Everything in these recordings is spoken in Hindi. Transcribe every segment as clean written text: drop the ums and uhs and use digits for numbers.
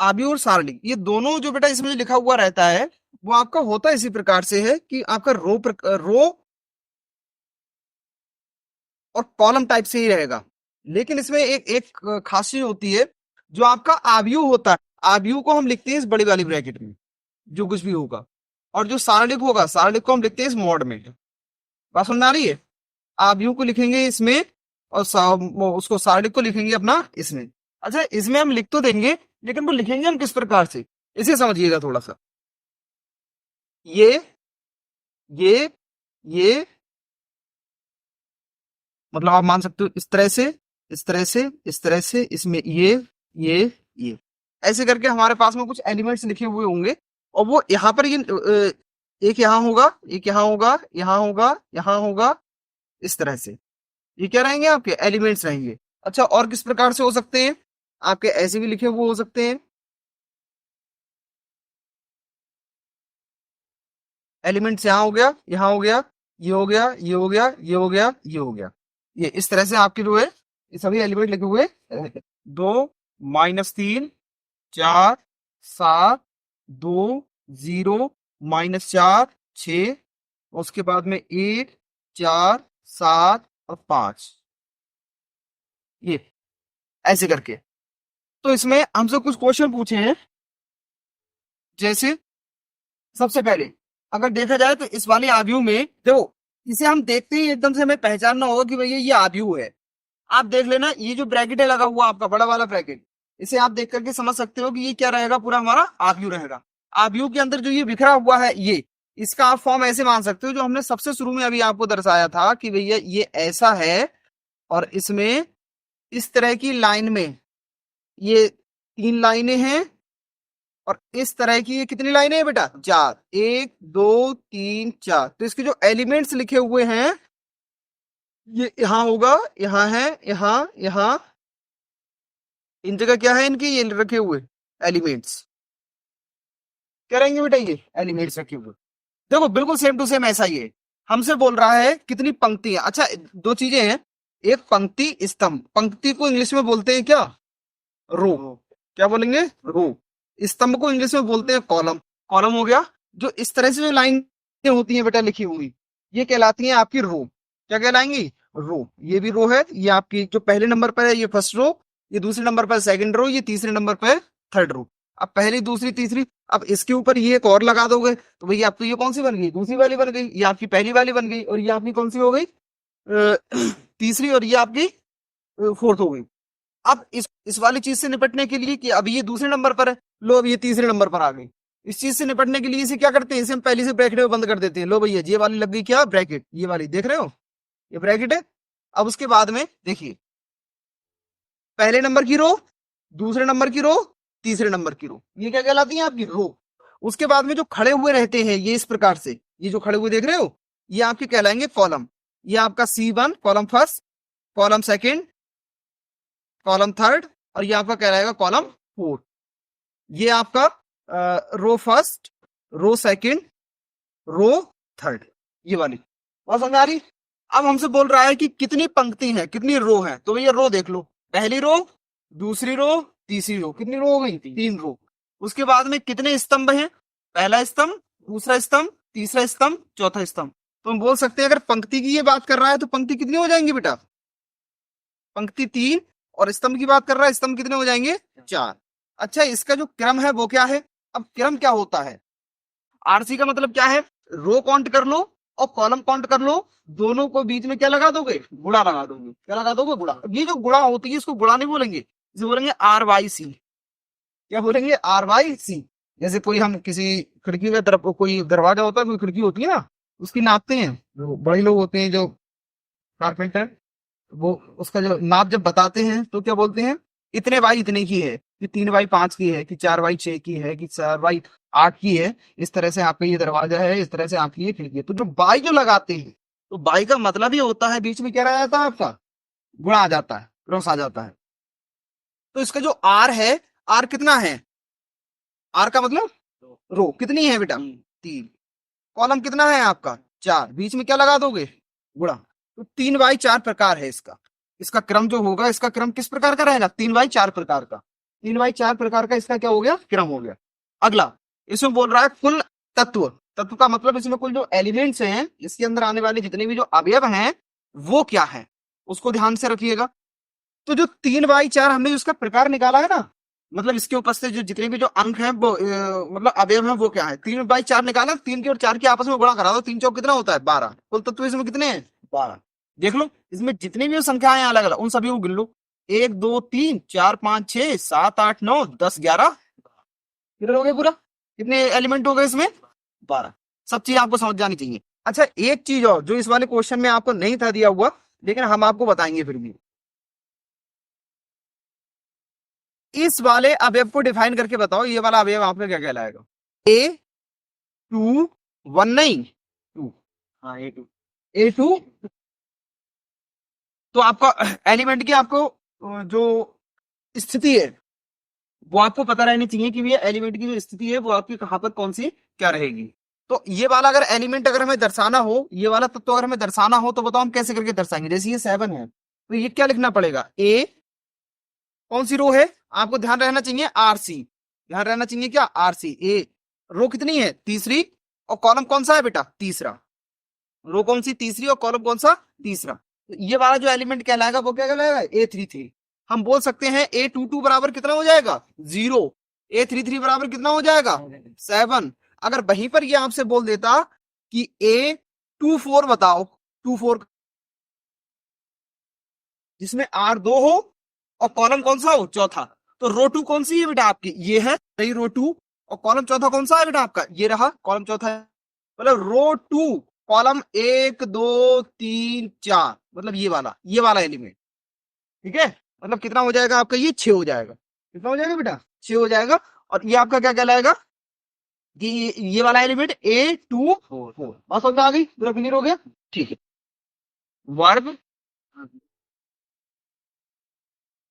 आव्यूह और सारणिक, ये दोनों जो बेटा इसमें जो लिखा हुआ रहता है वो आपका होता इसी प्रकार से है कि आपका रो और कॉलम टाइप से ही रहेगा। लेकिन इसमें एक एक खासियत होती है, जो आपका आव्यूह होता है, आव्यूह को हम लिखते हैं इस बड़ी वाली ब्रैकेट में, जो कुछ भी होगा, और जो सारणिक होगा, सारणिक को हम लिखते हैं इस मॉड में। बात समझ आ रही है? आव्यूह को लिखेंगे इसमें और उसको सारणिक को लिखेंगे अपना इसमें। अच्छा, इसमें हम लिख तो देंगे, लेकिन वो लिखेंगे हम किस प्रकार से, इसे समझिएगा थोड़ा सा। ये ये ये मतलब आप मान सकते हो इस तरह से, इस तरह से, इस तरह से, इसमें ये ऐसे करके हमारे पास में कुछ एलिमेंट्स लिखे हुए होंगे, और वो यहाँ पर ये एक यहाँ होगा, एक यहाँ होगा, यहाँ होगा, यहाँ होगा, इस तरह से। ये क्या रहेंगे? आपके एलिमेंट्स रहेंगे। अच्छा, और किस प्रकार से हो सकते हैं? आपके ऐसे भी लिखे हुए हो सकते हैं, एलिमेंट्स यहाँ हो गया, यहाँ हो गया, ये हो गया, ये हो गया, ये हो गया, ये हो गया, ये इस तरह से आपके जो है ये सभी एलिमेंट लिखे हुए हैं। 2 -3 4 7 2 0 -4 6, उसके बाद में 1 4 7 और 5, ये ऐसे करके। तो इसमें हमसे कुछ क्वेश्चन पूछे हैं, जैसे सबसे पहले अगर देखा जाए तो इस वाले आव्यूह में देखो, इसे हम देखते ही एकदम से हमें पहचानना होगा कि भैया ये आव्यूह है। आप देख लेना, ये जो ब्रैकेट है लगा हुआ आपका बड़ा वाला ब्रैकेट, इसे आप देख करके समझ सकते हो कि ये क्या रहेगा, पूरा हमारा आव्यूह रहेगा। आव्यूह के अंदर जो ये बिखरा हुआ है, ये इसका आप फॉर्म ऐसे मान सकते हो जो हमने सबसे शुरू में अभी आपको दर्शाया था कि भैया ये ऐसा है, और इसमें इस तरह की लाइन में ये 3 लाइनें हैं, और इस तरह की ये कितनी लाइनें हैं बेटा? 4, 1 2 3 4। तो इसके जो एलिमेंट्स लिखे हुए हैं, ये यहाँ होगा, यहाँ है, यहाँ इन जगह क्या है इनकी, ये रखे हुए एलिमेंट्स, क्या रहेंगे बेटा? ये एलिमेंट्स रखे हुए। देखो बिल्कुल सेम टू सेम ऐसा ही है। हमसे बोल रहा है कितनी पंक्तियां। अच्छा, दो चीजें हैं, एक पंक्ति, स्तंभ। पंक्ति को इंग्लिश में बोलते हैं क्या? रो। क्या बोलेंगे? रो। स्तंभ को इंग्लिश में बोलते हैं कॉलम। कॉलम हो गया। जो इस तरह से जो लाइन होती है बेटा लिखी हुई, ये कहलाती है आपकी रो। क्या कहलाएंगी? रो। ये भी रो है, ये आपकी जो पहले नंबर पर है ये फर्स्ट रो, ये दूसरे नंबर पर सेकंड रो, ये तीसरे नंबर पर थर्ड रो। अब पहली, दूसरी, तीसरी, अब इसके ऊपर ये एक और लगा दोगे तो भैया आपको ये कौन सी बन गई? दूसरी वाली बन गई। ये आपकी पहली वाली बन गई, और ये आपकी कौन सी हो गई? तीसरी, और ये आपकी फोर्थ हो गई। अब इस वाली चीज से निपटने के लिए कि अब ये दूसरे नंबर पर है, लो अब ये तीसरे नंबर पर आ गई। इस चीज से निपटने के लिए इसे क्या करते हैं? इसे हम पहले से ब्रैकेट में बंद कर देते हैं। लो भैया ये वाली लग गई क्या? ब्रैकेट। ये वाली देख रहे हो, ये ब्रैकेट है। अब उसके बाद में देखिए, पहले नंबर की रो, दूसरे नंबर की रो, तीसरे नंबर की रो, ये क्या कहलाती है? आपकी रो। उसके बाद में जो खड़े हुए रहते हैं ये इस प्रकार से, ये जो खड़े हुए देख रहे हो, ये आपके कहलाएंगे कॉलम। ये आपका C1 column first, column second, column third, और ये आपका कहलाएगा कॉलम फोर्थ। ये आपका row first, row second, row third, ये वाली बात समझ आ रही? अब हमसे बोल रहा है कि कितनी पंक्ति है, कितनी रो है। तो भैया रो देख लो, पहली रो, दूसरी रो, तीसरी रो, कितनी रो हो गई? 3 रो। उसके बाद में कितने स्तंभ हैं? पहला स्तंभ, दूसरा स्तंभ, तीसरा स्तंभ, चौथा स्तंभ। तो हम बोल सकते हैं अगर पंक्ति की ये बात कर रहा है तो पंक्ति कितनी हो जाएंगी बेटा? पंक्ति 3। और स्तंभ की बात कर रहा है, स्तंभ कितने हो जाएंगे? 4। अच्छा, इसका जो क्रम है वो क्या है? अब क्रम क्या होता है? आरसी का मतलब क्या है? रो काउंट कर लो और कॉलम काउंट कर लो, दोनों को बीच में क्या लगा दोगे? गुणा लगा दोगे। क्या लगा दोगे? गुणा। ये जो गुणा होती है इसको गुणा नहीं बोलेंगे, इसे बोलेंगे RYC। क्या बोलेंगे? RYC। जैसे कोई हम किसी खिड़की में तरफ, कोई दरवाजा होता है, कोई खिड़की होती है ना, उसकी नापते हैं। जो बड़े लोग होते हैं, जो कारपेंटर, वो उसका जो नाप जब बताते हैं तो क्या बोलते हैं? इतने बाई इतने की है, कि 3x5 की है, कि 4x6 की है, कि 4x8 की है। इस तरह से आपका ये दरवाजा है, इस तरह से आपकी ये खिड़की है। तो जो बाई जो लगाते हैं, तो बाई का मतलब ये होता है बीच में क्या रह जाता है आपका? गुणा आ जाता है, क्रॉस आ जाता है। तो इसका जो आर है, आर कितना है? आर का मतलब रो कितनी है बेटा? 3। कॉलम कितना है आपका? 4। बीच में क्या लगा दोगे? गुणा। तो 3x4 प्रकार है इसका। इसका क्रम जो होगा, इसका क्रम किस प्रकार का रहेगा? 3x4 प्रकार का। 3/4 प्रकार का इसका क्या हो गया, क्रम हो गया। अगला इसमें बोल रहा है कुल तत्व। तत्व का मतलब इसमें कुल जो एलिमेंट्स हैं, इसके अंदर आने वाले जितने भी जो अवयव हैं वो क्या है, उसको ध्यान से रखिएगा। तो जो 3/4 हमने जो उसका प्रकार निकाला है ना, मतलब इसके ऊपर से जो जितने भी जो अंक हैं वो मतलब अवयव हैं वो क्या है, 3/4 निकाला, 3 के और 4 के आपस में गुणा करा दो, 3 चौक कितना होता है 12। कुल तत्व इसमें कितने हैं 12। देख लो इसमें जितनी भी संख्याएं हैं अलग अलग उन सभी को गिन लो, 1 2 3 4 5 6 7 8 9 10 11, कितने हो गए पूरा, कितने एलिमेंट हो गए इसमें 12। सब चीज आपको समझ जानी चाहिए। अच्छा एक चीज और जो इस वाले क्वेश्चन में आपको नहीं था दिया हुआ, लेकिन हम आपको बताएंगे फिर भी, इस वाले अवयव को डिफाइन करके बताओ, ये वाला अवयव आपका क्या कहलाएगा, A21 नहीं 2, हाँ A2 तो आपका एलिमेंट की आपको जो स्थिति है वो आपको पता रहनी चाहिए कि ये एलिमेंट की जो स्थिति है वो आपकी कहां पर कौन सी क्या रहेगी। तो ये वाला अगर एलिमेंट अगर हमें दर्शाना हो, ये वाला तत्व अगर हमें दर्शाना हो तो बताओ हम कैसे करके दर्शाएंगे। जैसे ये 7 है तो ये क्या लिखना पड़ेगा, ए कौन सी रो है, आपको ध्यान रहना चाहिए RC, ध्यान रहना चाहिए क्या RC। ए रो कितनी है तीसरी, और कॉलम कौन सा है बेटा तीसरा, रो कौन सी तीसरी और कॉलम कौन सा तीसरा। तो ये वाला जो एलिमेंट कहलाएगा वो क्या कहलाएगा A33। हम बोल सकते हैं A22 बराबर कितना हो जाएगा 0, A33 बराबर कितना हो जाएगा 7। अगर वहीं पर ये आपसे बोल देता कि A24 बताओ, 24 जिसमें R2 हो और कॉलम कौन सा हो चौथा, तो रो 2 कौन सी है बेटा आपकी, ये है सही रो 2, और कॉलम चौथा कौन सा है बेटा आपका, ये रहा कॉलम चौथा है। मतलब रो 2 कॉलम 1 2 3 4, मतलब ये वाला एलिमेंट, ठीक है। मतलब कितना हो जाएगा आपका ये 6 हो जाएगा, कितना हो जाएगा बेटा 6 हो जाएगा। और ये आपका क्या कहलाएगा कि ये वाला एलिमेंट A24। बात समझ में आ गई, पूरा क्लियर हो गया, ठीक है। वर्ग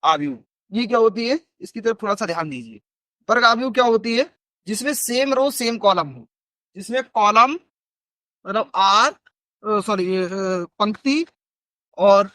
आव्यूह ये क्या होती है, इसकी तरफ थोड़ा सा ध्यान दीजिए। वर्ग आव्यूह क्या होती है, जिसमें सेम रो सेम कॉलम हो, जिसमें कॉलम मतलब आर सॉरी पंक्ति और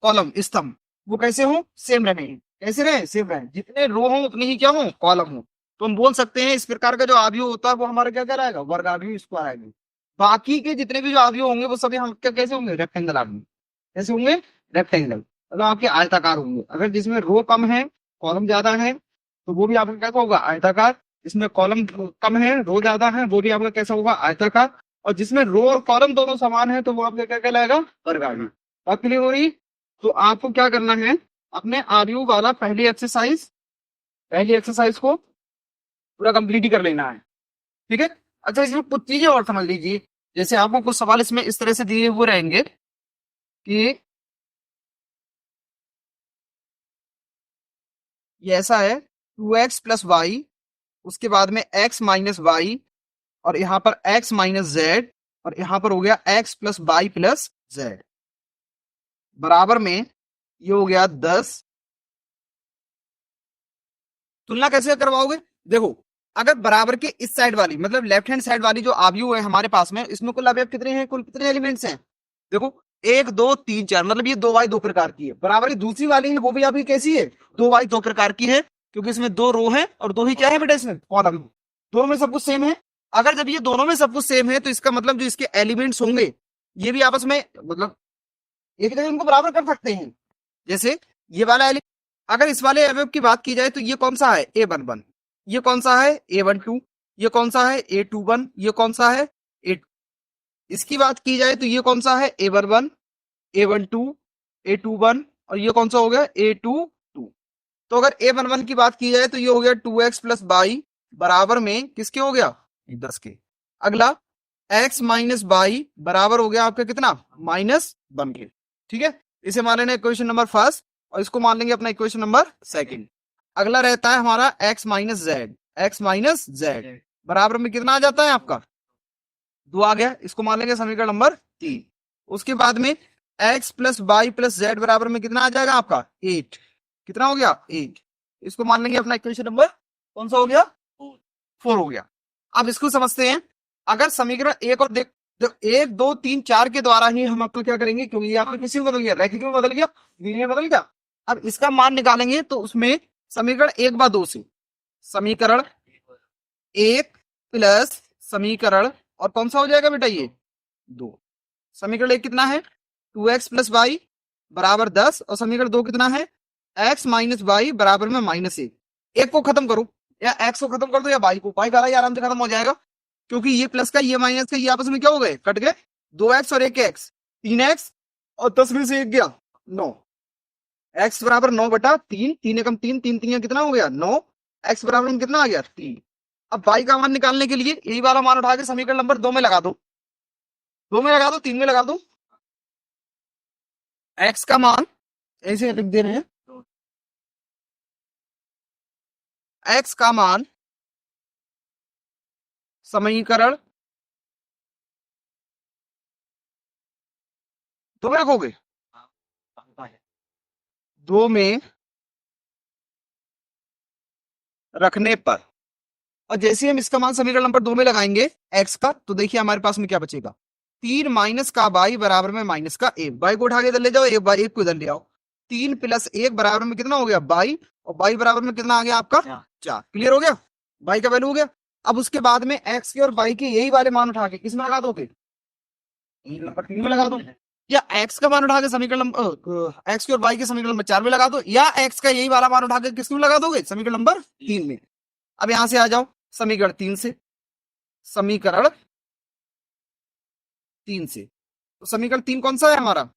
कॉलम स्तंभ वो कैसे हो सेम रहे, कैसे रहे सेम रहे, जितने रो हो उतने ही क्या हो कॉलम हो। तो हम बोल सकते हैं इस प्रकार का जो आव्यूह होता है वो हमारा क्या कहलाएगा वर्ग आव्यूह, इसको आएगा। बाकी के जितने भी जो आव्यूह होंगे वो सभी हम क्या कैसे होंगे रेक्टेंगल आव्यूह, कैसे होंगे रेक्टेंगल, मतलब आपके आयताकार होंगे। अगर जिसमें रो कम है कॉलम ज्यादा है तो वो भी आपका कैसा होगा आयताकार, जिसमें कॉलम कम है रो ज्यादा है वो भी आपका कैसा होगा आयताकार, और जिसमें रो और कॉलम दोनों समान है तो वो आपका क्या कहलाएगा वर्ग आव्यूह। बात क्लियर हो रही। तो आपको क्या करना है, अपने आव्यूह वाला पहली एक्सरसाइज को पूरा कंप्लीट ही कर लेना है, ठीक है। अच्छा इसमें कुछ चीजें और समझ लीजिए, जैसे आपको कुछ सवाल इसमें इस तरह से दिए हुए रहेंगे कि ये ऐसा है 2x + y, उसके बाद में x - y, और यहाँ पर x - z, और यहाँ पर हो गया x + y + z बराबर में ये हो गया 10। तुलना कैसे करवाओगे, देखो अगर बराबर के इस साइड वाली मतलब लेफ्ट हैंड साइड वाली जो आव्यूह है हमारे पास में, इसमें कुल अवयव कितने हैं, कुल कितने एलिमेंट्स हैं, देखो 1 2 3 4, मतलब ये 2y 2 प्रकार की है। बराबर की दूसरी वाली है वो भी आपकी कैसी है 2y 2 प्रकार की है, क्योंकि इसमें 2 रो है और 2 ही क्या है बेटा इसमें कॉलम, दोनों में सब कुछ सेम है। अगर जब ये दोनों में सब कुछ सेम है तो इसका मतलब जो इसके एलिमेंट्स होंगे ये भी आपस में मतलब एक जगह इनको बराबर कर सकते हैं। जैसे ये वाला एलिमेंट अगर इस वाले अवयव की बात की जाए तो ये कौन सा है A11, ये कौन सा है A12, ये कौन सा है A21, ये कौन सा है A, इसकी बात की जाए तो ये कौन सा है A11 A12 A21, और ये कौन सा हो गया A22। तो अगर A11 की बात की जाए तो ये हो गया 2x + y बराबर में किसके हो गया 10 के। अगला x - y बराबर हो गया आपका कितना -1 के, ठीक है। इसे मान लेना इक्वेशन नंबर फर्स्ट और इसको मान लेंगे अपना इक्वेशन नंबर सेकंड। अगला रहता है हमारा x - z बराबर में कितना आ जाता है आपका 2 आ गया, इसको मान लेंगे समीकरण नंबर 3। उसके बाद में x + y + z बराबर में कितना आ जाएगा आपका 8, कितना हो गया 8, इसको मान लेंगे अपना इक्वेशन नंबर कौन सा हो गया 4 हो गया। अब इसको समझते हैं, अगर समीकरण एक और देख 1 2 3 4 के द्वारा ही हम आपको क्या करेंगे, क्योंकि ये आपका किसी में बदल गया रैखिक में बदल गया लीनियर बदल गया। अब इसका मान निकालेंगे तो उसमें समीकरण 1/2 से, समीकरण 1 प्लस समीकरण, और कौन सा हो जाएगा बेटा ये 2। समीकरण 1 कितना है 2x प्लस वाई बराबर 10, और समीकरण 2 कितना है x माइनस वाई बराबर में -1। एक को खत्म करो, या x को खत्म कर दो या y को, y का आराम से खत्म हो जाएगा, क्योंकि ये प्लस का ये माइनस का ये आपस में क्या हो गए, कट गए। 2x और 1x 3x, और 10 में से 1 गया 9, x बराबर 9/3, 3 एकम 3, 3 3 कितना हो गया 9, x बराबर में कितना आ गया 3। अब y का मान निकालने के लिए यही वाला मान उठा के समीकरण नंबर 2 में लगा दो, 2 में लगा दो, 3 में लगा दो। x का मान ऐसे लिख दे रहे हैं, x का मान समीकरण 2 में रखोगे, 2 में रखने पर, और जैसे हम इसका मान समीकरण नंबर 2 में लगाएंगे x का, तो देखिए हमारे पास में क्या बचेगा, 3 माइनस का y बराबर में माइनस का 1, y को उठा के इधर ले जाओ, 1 को इधर ले आओ, 3 प्लस 1 बराबर में कितना हो गया y, और y बराबर में कितना आ गया आपका 4। क्लियर हो गया, y का वैल्यू हो गया। अब उसके बाद में x के और y के यही वाले मान उठा के किस में लगा दोगे, नंबर 3 में लगा दो, या x का मान उठा के समीकरण नंबर x के और y के समीकरण नंबर 4 में लगा दो, या x का यही वाला मान उठा के किस में लगा दोगे, समीकरण नंबर 3 में। अब यहां से आ जाओ समीकरण 3 से, समीकरण 3 से, तो समीकरण 3 कौन सा है हमारा